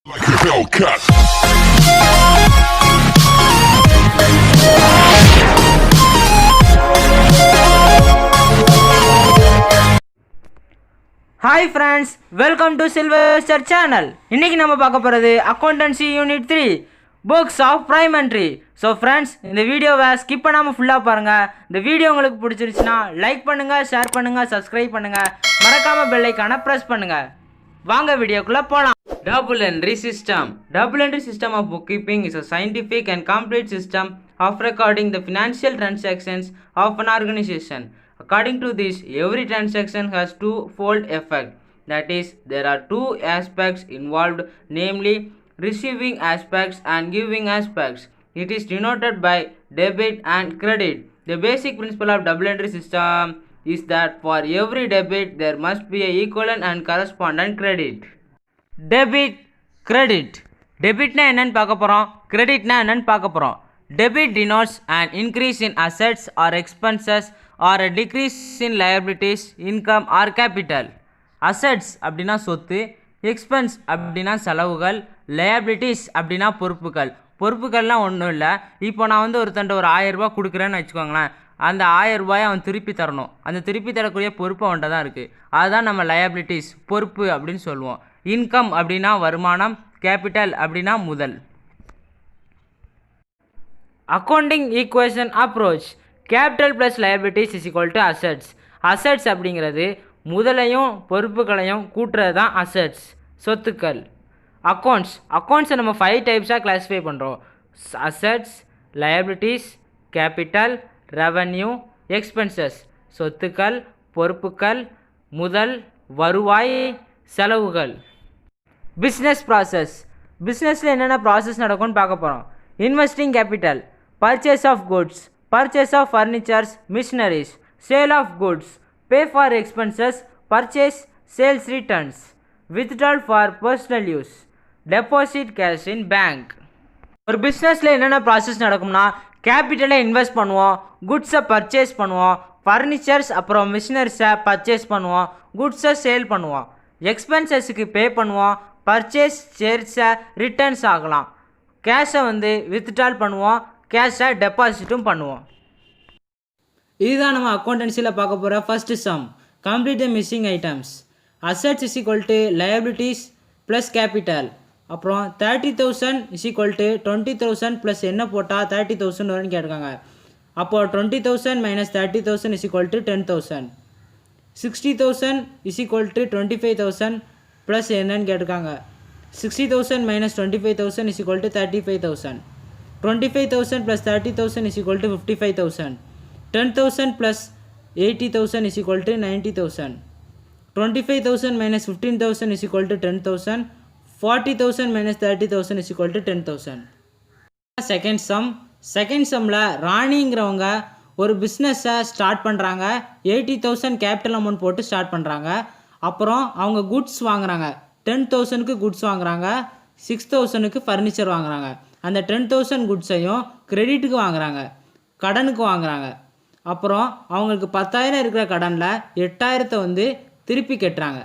Like a Hellcat. Hi friends, welcome to Sylvester channel. இன்னைக்கு நம்ம பார்க்க போறது Accountancy Unit 3 Books of Primentary. So friends, இந்த வீடியோவை skip பண்ணாம ஃபுல்லா பாருங்க. இந்த வீடியோ உங்களுக்கு பிடிச்சிருச்சுனா லைக் பண்ணுங்க, ஷேர் பண்ணுங்க, subscribe பண்ணுங்க. மறக்காம பெல் ஐகானை பிரஸ் பண்ணுங்க. வாங்க வீடியோக்குள்ள போலாம். Double entry system. Double entry system of bookkeeping is a scientific and complete system of recording the financial transactions of an organization. According to this, every transaction has two-fold effect. That is, there are two aspects involved, namely receiving aspects and giving aspects. It is denoted by debit and credit. The basic principle of double entry system is that for every debit there must be a equivalent and correspondent credit. Debit credit. டெபிட்னா என்னன்னு பார்க்க போகிறோம், கிரெடிட்னா என்னன்னு பார்க்க போகிறோம். Debit denotes an increase in assets or expenses or a decrease in liabilities, income or capital. assets அப்படின்னா சொத்து, எக்ஸ்பென்ஸ் அப்படின்னா செலவுகள், liabilities அப்படின்னா பொறுப்புகள். பொறுப்புகள்லாம் ஒன்றும் இல்லை. இப்போ நான் வந்து ஒருத்தன்ட்ட ஒரு 1000 ரூபா கொடுக்குறேன்னு வச்சுக்கோங்களேன். அந்த 1000 ரூபாயை அவன் திருப்பி தரணும். அந்த திருப்பி தரக்கூடிய பொறுப்பு அவன்கிட்ட தான் இருக்குது. அதுதான் நம்ம liabilities, பொறுப்பு அப்படின்னு சொல்லுவோம். இன்கம் அப்படின்னா வருமானம், கேபிட்டல் அப்படின்னா முதல். Accounting equation approach. Capital plus liabilities is equal to assets. Assets அப்படிங்கிறது முதலையும் பொறுப்புகளையும் கூட்டுறது தான் அசட்ஸ், சொத்துக்கள். அக்கௌண்ட்ஸை நம்ம 5 டைப்ஸாக கிளாஸிஃபை பண்ணுறோம். Assets, liabilities, capital, revenue, expenses. சொத்துக்கள், பொறுப்புகள், முதல், வருவாய், செலவுகள். Business process. பிஸ்னஸில் என்னென்ன ப்ராசஸ் நடக்கும்னு பார்க்க போகிறோம். Investing capital, purchase of goods, purchase of furnitures, machineries, sale of goods, pay for expenses, purchase, sales returns, withdrawal for personal use, deposit cash in bank. ஒரு பிஸ்னஸில் என்னென்ன ப்ராசஸ் நடக்கும்னா, கேபிட்டலை இன்வெஸ்ட் பண்ணுவோம், குட்ஸை பர்ச்சேஸ் பண்ணுவோம், ஃபர்னிச்சர்ஸ் அப்புறம் மிஷினரிஸை பர்ச்சேஸ் பண்ணுவோம், குட்ஸை sale பண்ணுவோம், எக்ஸ்பென்சஸுக்கு பே பண்ணுவோம், பர்ச்சேஸ் ஷேர்ஸை ரிட்டர்ன்ஸ் ஆகலாம், கேஷை வந்து வித்ட்ரால் பண்ணுவோம், கேஷை டெபாசிட்டும் பண்ணுவோம். இதுதான் நம்ம அக்கௌண்டன்சியில் பார்க்க போகிற first sum. Complete the missing items. Assets is equal to liabilities plus capital. அப்புறம் 30,000 இஸ் ஈக்குவல் டு 20,000 ப்ளஸ் என்ன போட்டால் 30,000 வரும்னு கேட்டிருக்காங்க. அப்போது 20,000 minus 30,000 is equal to 10,000. 60,000 is equal to 25,000 plus என்னன்னு கேட்டிருக்காங்க. 60,000 minus 25,000 is equal to 35,000. 25,000 plus 30,000 is equal to 55,000. 10,000 plus 80,000 is equal to 90,000. 25,000 minus 15,000 is equal to 10,000. 40,000 minus 30,000 is equal to 10,000. Second sum. Second சம்மில் ராணிங்கிறவங்க ஒரு பிஸ்னஸை start பண்ணுறாங்க. 80,000 capital amount போட்டு start பண்ணுறாங்க. அப்புறம் அவங்க குட்ஸ் வாங்குறாங்க. 10,000க்கு குட்ஸ் வாங்குறாங்க, 6,000க்கு ஃபர்னிச்சர் வாங்குறாங்க. அந்த 10,000 குட்ஸையும் கிரெடிட்டுக்கு வாங்குறாங்க, கடனுக்கு வாங்குறாங்க. அப்புறம் அவங்களுக்கு 10,000 இருக்கிற கடனில் 8,000 வந்து திருப்பி கட்டுறாங்க.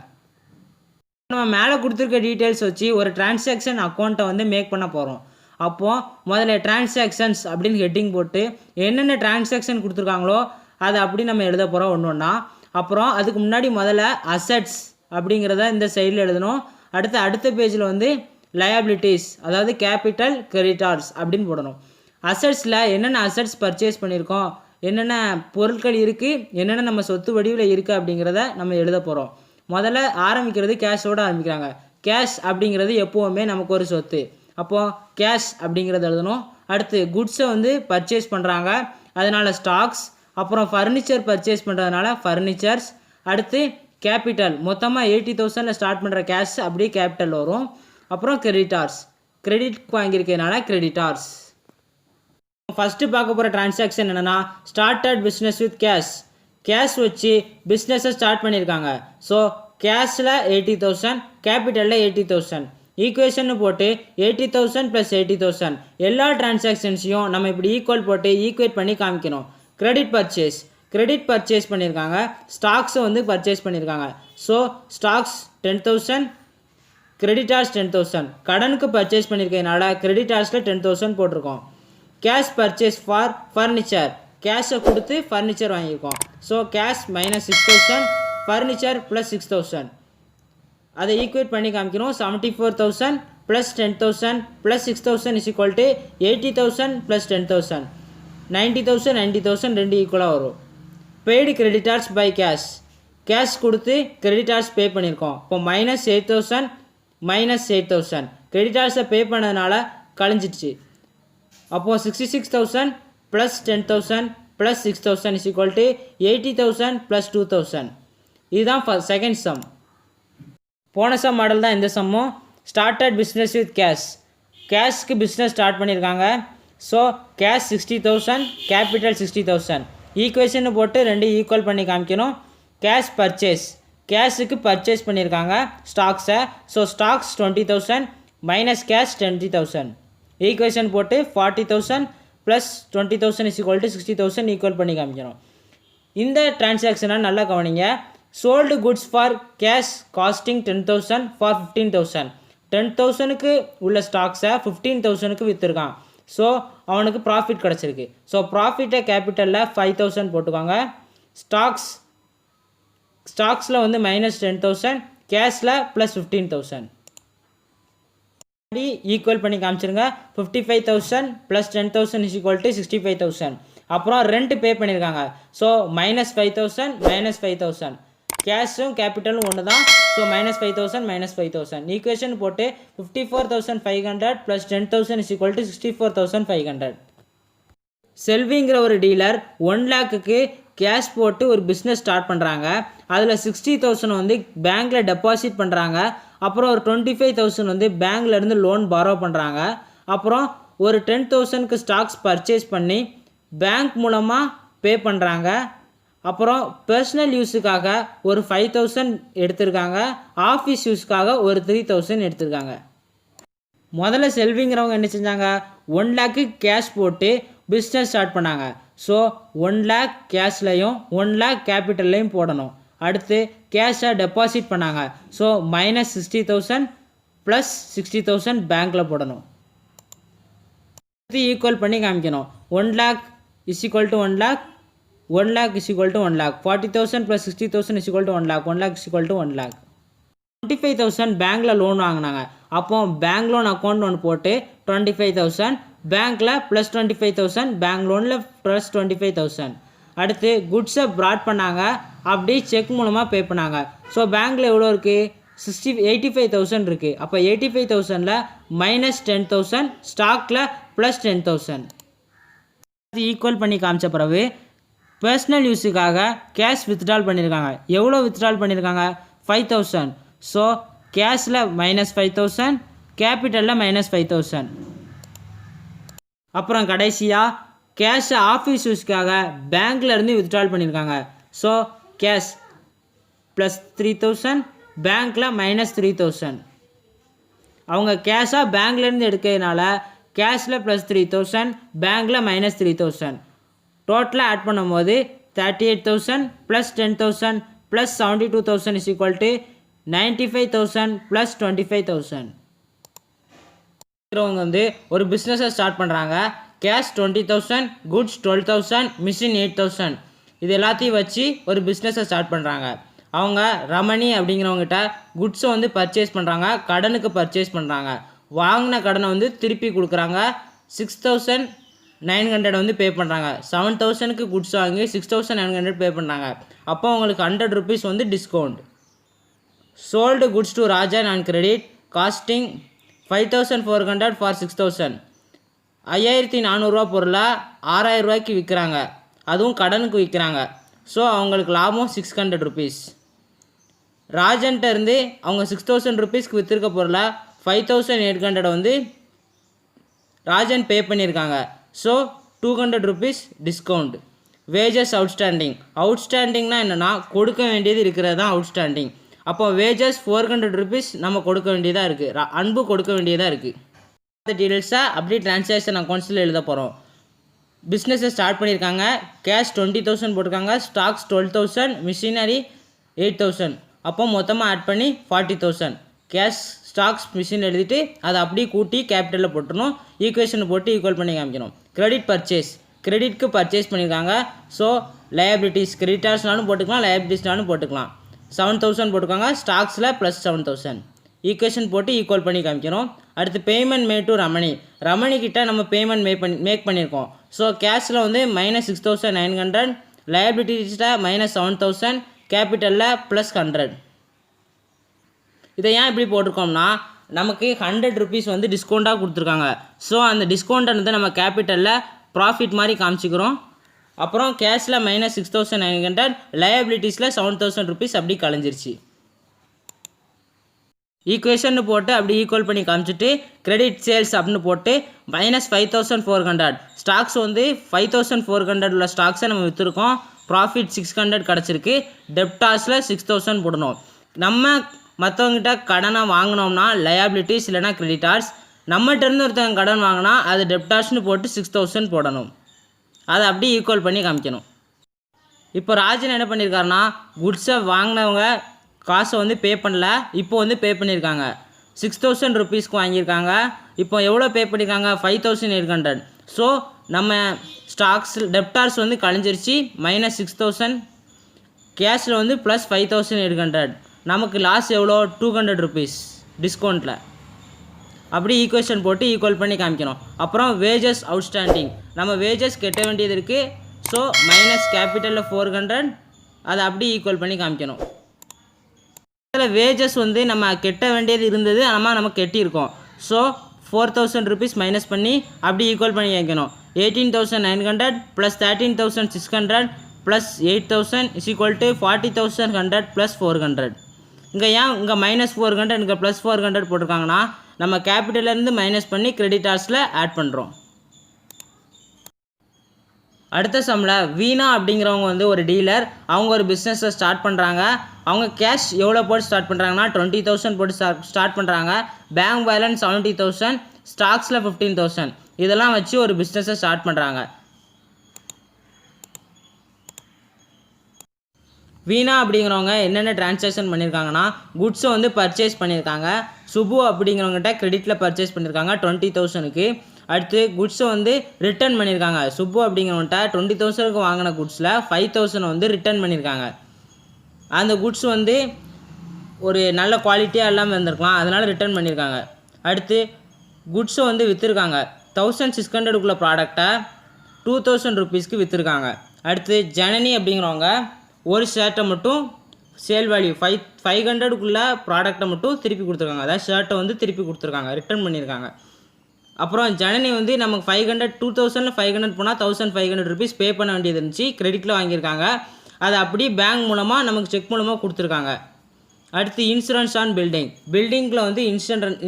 நம்ம மேலே கொடுத்துருக்க டீட்டெயில்ஸ் வச்சு ஒரு டிரான்சாக்ஷன் அக்கௌண்ட்டை வந்து மேக் பண்ண போகிறோம். அப்போது முதல்ல டிரான்சாக்ஷன்ஸ் அப்படின்னு ஹெட்டிங் போட்டு என்னென்ன டிரான்சாக்ஷன் கொடுத்துருக்காங்களோ அதை அப்படி நம்ம எழுத போகிறோம் ஒன்று ஒன்றா. அப்புறம் அதுக்கு முன்னாடி முதல்ல அசட்ஸ் அப்படிங்கிறத இந்த சைடில் எழுதணும். அடுத்த பேஜில் வந்து liabilities, அதாவது கேபிட்டல், கிரெடிட்டார்ஸ் அப்படின்னு போடணும். அசட்ஸில் என்னென்ன அசட்ஸ் பர்ச்சேஸ் பண்ணியிருக்கோம், என்னென்ன பொருட்கள் இருக்குது, என்னென்ன நம்ம சொத்து வடிவில் இருக்குது அப்படிங்கிறத நம்ம எழுத போகிறோம். முதல்ல ஆரம்பிக்கிறது கேஷோடு ஆரம்பிக்கிறாங்க. கேஷ் அப்படிங்கிறது எப்போவுமே நமக்கு ஒரு சொத்து. அப்போது கேஷ் அப்படிங்கிறத எழுதணும். அடுத்து குட்ஸை வந்து பர்ச்சேஸ் பண்ணுறாங்க, அதனால் ஸ்டாக்ஸ். அப்புறம் ஃபர்னிச்சர் பர்ச்சேஸ் பண்ணுறதுனால ஃபர்னிச்சர்ஸ். அடுத்து கேபிட்டல், மொத்தமாக 80,000 ஸ்டார்ட் பண்ணுற கேஷ் அப்படியே கேபிட்டல் வரும். அப்புறம் கிரெடிட்டார்ஸ், கிரெடிட் வாங்கியிருக்கிறதுனால கிரெடிட்டார்ஸ். ஃபஸ்ட்டு பார்க்க போகிற டிரான்சாக்ஷன் என்னென்னா, started business with cash. Cash வச்சு பிஸ்னஸை ஸ்டார்ட் பண்ணியிருக்காங்க. ஸோ கேஷில் 80,000, கேபிட்டலில் 80,000. ஈக்குவேஷன் போட்டு 80,000 ப்ளஸ் 80,000 எல்லா டிரான்சாக்ஷன்ஸையும் நம்ம இப்படி ஈக்குவல் போட்டு ஈக்குவேட் பண்ணி காமிக்கணும். கிரெடிட் பர்ச்சேஸ் பண்ணியிருக்காங்க, ஸ்டாக்ஸை வந்து பர்ச்சேஸ் பண்ணியிருக்காங்க. ஸோ ஸ்டாக்ஸ் 10,000, கிரெடிட்டார்ஸ் 10,000 கடனுக்கு பர்ச்சேஸ் பண்ணியிருக்கனால கிரெடிட்டார்ஸில் 10,000 போட்டிருக்கோம். கேஷ் பர்ச்சேஸ் ஃபார் ஃபர்னிச்சர் கேஷை கொடுத்து ஃபர்னிச்சர் வாங்கியிருக்கோம். So cash minus 6,000 furniture plus 6,000 அதை ஈக்குவேட் பண்ணி காமிக்கணும். 74,000 plus 10,000 plus 6,000 is equal to 80,000 plus 10,000 90,000 90,000 ரெண்டு ஈக்குவலாக வரும். பெய்டு கிரெடிட்டார்ஸ் பை கேஷ் கொடுத்து கிரெடிட்டார்ஸ் பே பண்ணியிருக்கோம். இப்போ மைனஸ் 8,000 மைனஸ் 8,000 கிரெடிட்டார்ஸை பே பண்ணதுனால கழிஞ்சிடுச்சு. அப்போது 66,000 plus 10,000 plus 6,000 is equal to 80,000 plus 2,000. இதுதான் செகண்ட் சம். போன சம் மாடல் தான் இந்த சம்மும். ஸ்டார்டட் பிஸ்னஸ் வித் கேஷ்க்கு பிஸ்னஸ் ஸ்டார்ட் பண்ணியிருக்காங்க. ஸோ கேஷ் 60,000 கேபிட்டல் 60,000 ஈக்குவேஷன் போட்டு ரெண்டு ஈக்குவல் பண்ணி காமிக்கணும். கேஷ் பர்ச்சேஸ் கேஷுக்கு பர்ச்சேஸ் பண்ணியிருக்காங்க ஸ்டாக்ஸை. So stocks 20,000 minus cash 20,000 equation போட்டு 40,000 plus 20,000 is equal to 60,000 equal பண்ணி காமிக்கணும். இந்த டிரான்சாக்ஷனை நல்லா கவனிங்க. Sold goods for cash costing 10,000 for 15,000 10,000க்கு உள்ள ஸ்டாக்ஸை 15,000க்கு விற்றுருக்கான். ஸோ அவனுக்கு ப்ராஃபிட் கிடச்சிருக்கு. ஸோ ப்ராஃபிட்டை கேபிட்டலில் 5,000 போட்டுக்கோங்க. ஸ்டாக்ஸில் வந்து மைனஸ் 10,000 கேஷில் ப்ளஸ் 15,000 ஈக்குவல் பண்ணி காமிச்சிருங்க. 55,000 ப்ளஸ் 10,000 இஸ் ஈக்குவல் டு 65,000. அப்புறம் ரெண்ட் பே பண்ணியிருக்காங்க. ஸோ மைனஸ் 5,000 மைனஸ் 5,000 கேஷும் கேபிட்டலும் ஒன்று தான். ஸோ மைனஸ் 5,000 மைனஸ் 5,000 ஈக்குவேஷன் போட்டு 54,500 ப்ளஸ் 10,000 இஸ் ஈக்குவல் டு 64,500. செல்விங்கிற ஒரு டீலர் 1 lakhக்கு கேஷ் போட்டு ஒரு பிஸ்னஸ் ஸ்டார்ட் பண்ணுறாங்க. அதில் 60,000 வந்து பேங்க்கில் டெபாசிட் பண்ணுறாங்க. அப்புறம் ஒரு 25,000 வந்து பேங்க்லேருந்து லோன் பாரோ பண்ணுறாங்க. அப்புறம் ஒரு 10,000க்கு ஸ்டாக்ஸ் பர்ச்சேஸ் பண்ணி பேங்க் மூலமாக பே பண்ணுறாங்க. அப்புறம் பர்சனல் யூஸுக்காக ஒரு 5,000 எடுத்திருக்காங்க. ஆஃபீஸ் யூஸுக்காக ஒரு 3,000 எடுத்திருக்காங்க. முதல்ல செல்விங்கிறவங்க என்ன செஞ்சாங்க, 1 lakhக்கு கேஷ் போட்டு பிஸ்னஸ் ஸ்டார்ட் பண்ணாங்க. ஸோ 1 lakh கேஷ்லையும் 1 lakh கேபிட்டல்லையும் போடணும். அடுத்து கேஷை டெபாசிட் பண்ணாங்க. ஸோ மைனஸ் 60,000 ப்ளஸ் 60,000 பேங்க்கில் போடணும். அடுத்து ஈக்குவல் பண்ணி காமிக்கணும். 1 lakh is equal to 1 lakh 1 lakh is equal to 1 lakh 40,000 plus 60,000 is equal to 1 lakh 1 lakh is equal to 1 lakh 25,000 பேங்க்கில் லோன் வாங்கினாங்க. அப்போ பேங்க் லோன் அக்கௌண்ட் ஒன்று போட்டு 25,000 பேங்க்கில் ப்ளஸ் 25,000 பேங்க் லோனில் ப்ளஸ் 25,000. அடுத்து குட்ஸை ப்ராட் பண்ணாங்க. அப்படி செக் மூலமாக பே பண்ணாங்க. ஸோ பேங்க்கில் எவ்வளோ இருக்குது, 85,000 இருக்குது. அப்போ 85,000ல் மைனஸ் 10,000 ஸ்டாக்கில் ப்ளஸ் 10,000 ஈக்குவல் பண்ணி காமிச்ச பிறகு பர்சனல் யூஸுக்காக கேஷ் வித்ட்ரால் பண்ணியிருக்காங்க. எவ்வளோ வித்ட்ரால் பண்ணியிருக்காங்க, 5,000. ஸோ கேஷில் மைனஸ் 5,000 கேபிட்டலில் மைனஸ் 5,000. அப்புறம் கடைசியாக கேஷை ஆஃபீஸ் யூஸ்க்காக பேங்க்லேருந்து வித்ட்ரால் பண்ணியிருக்காங்க. ஸோ கேஷ் ப்ளஸ் 3,000 பேங்க்கில் மைனஸ் 3,000. அவங்க கேஷாக பேங்க்லேருந்து எடுக்கிறதுனால கேஷில் ப்ளஸ் 3,000 பேங்க்கில் மைனஸ் 3,000. டோட்டலாக ஆட் பண்ணும்போது 38,000 plus 10,000 plus 72,000 is equal to 95,000 plus 25,000. இருக்கிறவங்க வந்து ஒரு பிஸ்னஸை ஸ்டார்ட் பண்ணுறாங்க. கேஷ் 20,000 குட்ஸ் 12,000 மிஷின் 8,000 இது எல்லாத்தையும் வச்சு ஒரு பிஸ்னஸை ஸ்டார்ட் பண்ணுறாங்க. அவங்க ரமணி அப்படிங்கிறவங்ககிட்ட குட்ஸை வந்து பர்ச்சேஸ் பண்ணுறாங்க. கடனுக்கு பர்ச்சேஸ் பண்ணுறாங்க. வாங்கின கடனை வந்து திருப்பி கொடுக்குறாங்க. 6,900 வந்து பே பண்ணுறாங்க. 7,000க்கு குட்ஸ் வாங்கி 6,900 பே பண்ணுறாங்க. அப்போ அவங்களுக்கு 100 rupees வந்து discount. Sold goods to Rajan and credit costing 5,400 for 6,000. 5,400 பொருளை 6,000 ரூபாய்க்கு விற்கிறாங்க. அதுவும் கடனுக்கு விற்கிறாங்க. ஸோ அவங்களுக்கு லாபம் 600 rupees. ராஜன்ட்ட இருந்து அவங்க 6,000 rupeesக்கு விற்றுருக்க பொருளை 5,800 வந்து ராஜன் பே பண்ணியிருக்காங்க. So 200 rupees discount. வேஜஸ் அவுட்ஸ்டாண்டிங்னா என்னென்னா கொடுக்க வேண்டியது இருக்கிறது தான் அவுட்ஸ்டாண்டிங். அப்போ வேஜஸ் 400 rupees நம்ம கொடுக்க வேண்டியதாக இருக்குது. அன்பு கொடுக்க வேண்டியதாக இருக்குது. அந்த டீட்டெயில்ஸை அப்படி டிரான்சாக்ஷன் அக்கௌண்ட்ஸில் எழுத போகிறோம். பிஸ்னஸை ஸ்டார்ட் பண்ணியிருக்காங்க. கேஷ் 20,000 போட்டிருக்காங்க. Stocks 12,000 machinery 8,000. அப்போ மொத்தமாக ஆட் பண்ணி 40,000. கேஷ் ஸ்டாக்ஸ் மிஷின் எழுதிட்டு அதை அப்படியே கூட்டி கேபிட்டலில் போட்டுருணும். ஈக்குவேஷன் போட்டு ஈக்குவல் பண்ணி காமிக்கணும். கிரெடிட் பர்ச்சேஸ், கிரெடிட்க்கு பர்ச்சேஸ் பண்ணியிருக்காங்க. ஸோ லயபிலிட்டிஸ் கிரெடிட்டார்ஸ்னாலும் போட்டுக்கலாம், லயபிலிட்டிஸ்னாலும் போட்டுக்கலாம். 7000 போட்டுக்காங்க. ஸ்டாக்ஸில் ப்ளஸ் 7000 ஈக்குவேஷன் போட்டு ஈக்குவல் பண்ணி காமிக்கணும். அடுத்து payment May to Ramani, Ramani கிட்ட நம்ம பேமெண்ட் மேக் பண்ணியிருக்கோம். ஸோ கேஷில் வந்து -6900, லயபிலிட்டிஸில் -7000, கேபிட்டலில் +100. இதை ஏன் இப்படி போட்டிருக்கோம்னா நமக்கு 100 rupees வந்து டிஸ்கவுண்ட்டாக கொடுத்துருக்காங்க. ஸோ அந்த டிஸ்கவுண்ட்டை வந்து நம்ம கேபிட்டலில் ப்ராஃபிட் மாதிரி காமிச்சிக்கிறோம். அப்புறம் கேஷில் -6900, லயபிலிட்டிஸில் 7000 rupees அப்படி கலைஞ்சிருச்சு. ஈக்குவேஷன் போட்டு அப்படி ஈக்குவல் பண்ணி காமிச்சிட்டு கிரெடிட் சேல்ஸ் அப்படின்னு போட்டு -5400, ஸ்டாக்ஸ் வந்து 5400 உள்ள ஸ்டாக்ஸை நம்ம விற்றுருக்கோம். ப்ராஃபிட் 600 கிடச்சிருக்கு. டெப்டாஸில் 6000 போடணும். நம்ம மற்றவங்ககிட்ட கடனை வாங்கினோம்னா லயபிலிட்டிஸ் இல்லைனா கிரெடிட்டார்ஸ், நம்மகிட்ட இருந்து ஒருத்தவங்க கடன் வாங்கினா அது டெப்டார்ஸ்னு போட்டு 6000 போடணும். அதை அப்படி ஈக்குவல் பண்ணி காமிக்கணும். இப்போ ராஜன் என்ன பண்ணியிருக்காருன்னா குட்ஸை வாங்கினவங்க காசை வந்து பே பண்ணல, இப்போ வந்து பே பண்ணியிருக்காங்க. 6000 rupeesக்கு வாங்கியிருக்காங்க. இப்போ எவ்வளோ பே பண்ணியிருக்காங்க? 5800. ஸோ நம்ம ஸ்டாக்ஸ் டெப்டார்ஸ் வந்து கழிஞ்சிருச்சு. -6000, கேஷில் வந்து +5800. நமக்கு லாஸ் எவ்வளோ? 200 rupees டிஸ்கவுண்ட்டில். அப்படி ஈக்குவேஷன் போட்டு ஈக்குவல் பண்ணி காமிக்கணும். அப்புறம் வேஜஸ் அவுட்ஸ்டாண்டிங், நம்ம வேஜஸ் கட்ட வேண்டியது இருக்குது. ஸோ மைனஸ் கேபிட்டலில் 400, அதை அப்படி ஈக்குவல் பண்ணி காமிக்கணும். இதில் வேஜஸ் வந்து நம்ம கட்ட வேண்டியது இருந்தது, ஆனால் நம்ம கட்டியிருக்கோம். ஸோ 4000 rupees மைனஸ் பண்ணி அப்படி ஈக்குவல் பண்ணி காமிக்கணும். 18900 + 13600 + 8000 = 40100 + 400. இங்கே ஏன் இங்கே -400 இங்கே +400 போட்டிருக்காங்கன்னா நம்ம கேபிட்டலேருந்து மைனஸ் பண்ணி கிரெடிட்டார்ஸில் ஆட் பண்ணுறோம். அடுத்த சம்மில் வீணா அப்படிங்கிறவங்க வந்து ஒரு டீலர், அவங்க ஒரு பிஸ்னஸை ஸ்டார்ட் பண்ணுறாங்க. அவங்க கேஷ் எவ்வளோ போட்டு ஸ்டார்ட் பண்ணுறாங்கன்னா 20000 போட்டு ஸ்டார்ட் பண்ணுறாங்க. Bank balance 70000, ஸ்டாக்ஸில் 15000. இதெல்லாம் வச்சு ஒரு பிஸ்னஸை ஸ்டார்ட் பண்ணுறாங்க. வீணா அப்படிங்கிறவங்க என்னென்ன டிரான்சாக்ஷன் பண்ணியிருக்காங்கன்னா குட்ஸை வந்து பர்ச்சேஸ் பண்ணியிருக்காங்க. சுபு அப்படிங்கிறவங்ககிட்ட கிரெடிட்டில் பர்ச்சேஸ் பண்ணியிருக்காங்க 20000க்கு. அடுத்து குட்ஸை வந்து ரிட்டர்ன் பண்ணியிருக்காங்க. சுப்பு அப்படிங்கிறவன்ட்ட 20000க்கு வாங்கின குட்ஸில் 5000 வந்து ரிட்டர்ன் பண்ணியிருக்காங்க. அந்த குட்ஸ் வந்து ஒரு நல்ல குவாலிட்டியாக எல்லாம் வந்திருக்கலாம், அதனால் ரிட்டர்ன் பண்ணியிருக்காங்க. அடுத்து குட்ஸை வந்து விற்றுருக்காங்க. 1600க்குள்ள ப்ராடக்டை 2000 rupeesக்கு விற்றுருக்காங்க. அடுத்து ஜனனி அப்படிங்கிறவங்க ஒரு ஷர்ட்டை மட்டும் சேல் வேல்யூ 500க்குள்ள ப்ராடக்டை மட்டும் திருப்பி கொடுத்துருக்காங்க. அதாவது ஷர்ட்டை வந்து திருப்பி கொடுத்துருக்காங்க, ரிட்டர்ன் பண்ணியிருக்காங்க. அப்புறம் ஜனனி வந்து நமக்கு 2000 500 போனால் 1500 rupees பே பண்ண வேண்டியது இருந்துச்சு, கிரெடிட்டில் வாங்கியிருக்காங்க. அதை அப்படியே பேங்க் மூலமாக நமக்கு செக் மூலமாக கொடுத்துருக்காங்க. அடுத்து இன்சூரன்ஸ் ஆன் பில்டிங்கில் வந்து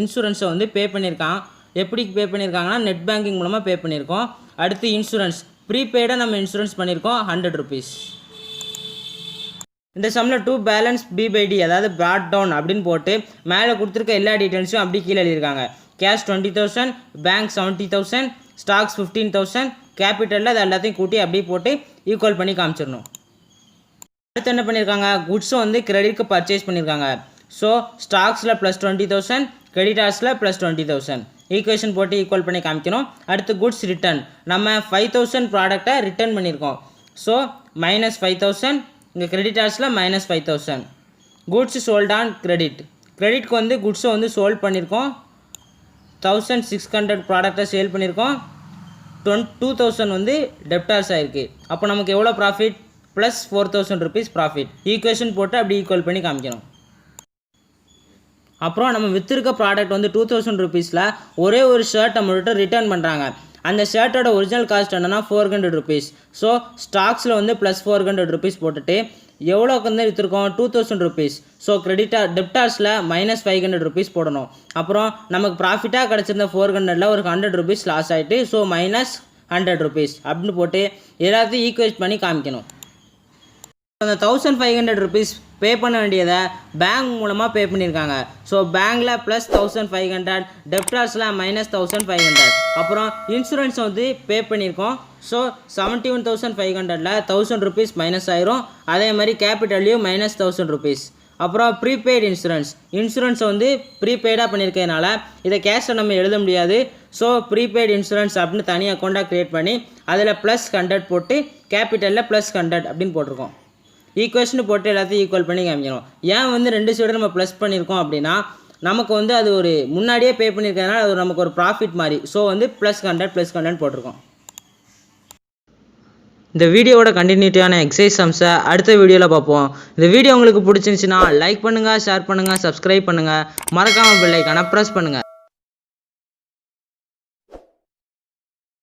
இன்சூரன்ஸை வந்து பே பண்ணியிருக்காங்க. எப்படி பே பண்ணியிருக்காங்கன்னா நெட் பேங்கிங் மூலமாக பே பண்ணியிருக்கோம். அடுத்து இன்சூரன்ஸ் ப்ரீபெய்டாக நம்ம இன்சூரன்ஸ் பண்ணியிருக்கோம் 100 rupees. இந்த சம்மில் 2 பேலன்ஸ் B/D அதாவது ப்ராட் டவுன் அப்படின்னு போட்டு மேலே கொடுத்துருக்க எல்லா டீட்டெயில்ஸும் அப்படி கீழே எழுதியிருக்காங்க. கேஷ் 20000, பேங்க் 70000, ஸ்டாக்ஸ் 15000, கேபிட்டலில் அது எல்லாத்தையும் கூட்டி அப்படியே போட்டு ஈக்குவல் பண்ணி காமிச்சிடணும். அடுத்து என்ன பண்ணியிருக்காங்க? குட்ஸும் வந்து கிரெடிட்க்கு பர்ச்சேஸ் பண்ணியிருக்காங்க. ஸோ ஸ்டாக்ஸில் +20000, கிரெடிட்டார்ஸில் +20000 ஈக்குவேஷன் போட்டு ஈக்குவல் பண்ணி காமிக்கணும். அடுத்து குட்ஸ் ரிட்டர்ன், நம்ம 5000 ப்ராடக்டை ரிட்டர்ன் பண்ணியிருக்கோம். ஸோ -5000, இங்கே கிரெடிட்டார்ஸில் -5000. குட்ஸ் சோல்ட் ஆன் கிரெடிட்க்கு வந்து குட்ஸை வந்து சோல்ட் பண்ணியிருக்கோம். 1600 ப்ராடக்டை சேல் பண்ணியிருக்கோம். 2000 வந்து டெப்டார்ஸ் ஆகிருக்கு. அப்போ நமக்கு எவ்வளோ ப்ராஃபிட்? +4000 rupees profit. ஈக்குவேஷன் போட்டு அப்படி ஈக்குவல் பண்ணி காமிக்கணும். அப்புறம் நம்ம விற்றுருக்க ப்ராடக்ட் வந்து 2000 rupeesல ஒரே ஒரு ஷர்ட்டை மட்டும் ரிட்டர்ன் பண்ணுறாங்க. அந்த ஷர்ட்டோட ஒரிஜினல் காஸ்ட் என்னன்னா 400 rupees. ஸோ ஸ்டாக்ஸில் வந்து +400 rupees போட்டுட்டு எவ்வளோக்கு வந்து விற்றுருக்கோம்? 2000 rupees. ஸோ டெப்டார்ஸில் -500 rupees போடணும். அப்புறம் நமக்கு ப்ராஃபிட்டாக கிடச்சிருந்த 400ல் ஒரு 100 rupees லாஸ் ஆகிட்டு, ஸோ -100 rupees அப்படின்னு போட்டு எல்லாத்தையும் ஈக்குவேட் பண்ணி காமிக்கணும். அந்த 1500 rupees பே பண்ண வேண்டியதை பேங்க் மூலமாக பே பண்ணியிருக்காங்க. ஸோ பேங்க்கில் +1500, டெப்டார்ஸில் -1500. அப்புறம் இன்சூரன்ஸ் வந்து பே பண்ணியிருக்கோம். ஸோ 71500ல் 1000 rupees மைனஸ் ஆயிரும். அதே மாதிரி கேபிட்டல்லையும் -1000 rupees. அப்புறம் ப்ரீபெய்டு இன்சூரன்ஸை வந்து ப்ரீபெய்டாக பண்ணியிருக்கிறதுனால இதை கேஷை நம்ம எழுத முடியாது. ஸோ ப்ரீபெய்டு இன்சூரன்ஸ் அப்படின்னு தனி அக்கௌண்ட்டாக க்ரியேட் பண்ணி அதில் +100 போட்டு கேபிட்டலில் +100 அப்படின்னு போட்டிருக்கோம். ஈக்குவேஷன் போட்டு எல்லாத்தையும் ஈக்குவல் பண்ணி காமிக்கிறோம். ஏன் வந்து 2 சைடு நம்ம ப்ளஸ் பண்ணியிருக்கோம் அப்படின்னா நமக்கு வந்து அது ஒரு முன்னாடியே பே பண்ணியிருக்கிறதுனால அது நமக்கு ஒரு ப்ராஃபிட் மாதிரி. ஸோ வந்து +100 போட்டிருக்கோம். இந்த வீடியோவோட கண்டினியூட்டியான எக்ஸசைஸ் சம்ஸை அடுத்த வீடியோவில் பார்ப்போம். இந்த வீடியோ உங்களுக்கு பிடிச்சிருந்துச்சுன்னா லைக் பண்ணுங்கள், ஷேர் பண்ணுங்கள், சப்ஸ்கிரைப் பண்ணுங்கள், மறக்காமல் பெல் ஐகானை ப்ரெஸ் பண்ணுங்கள்.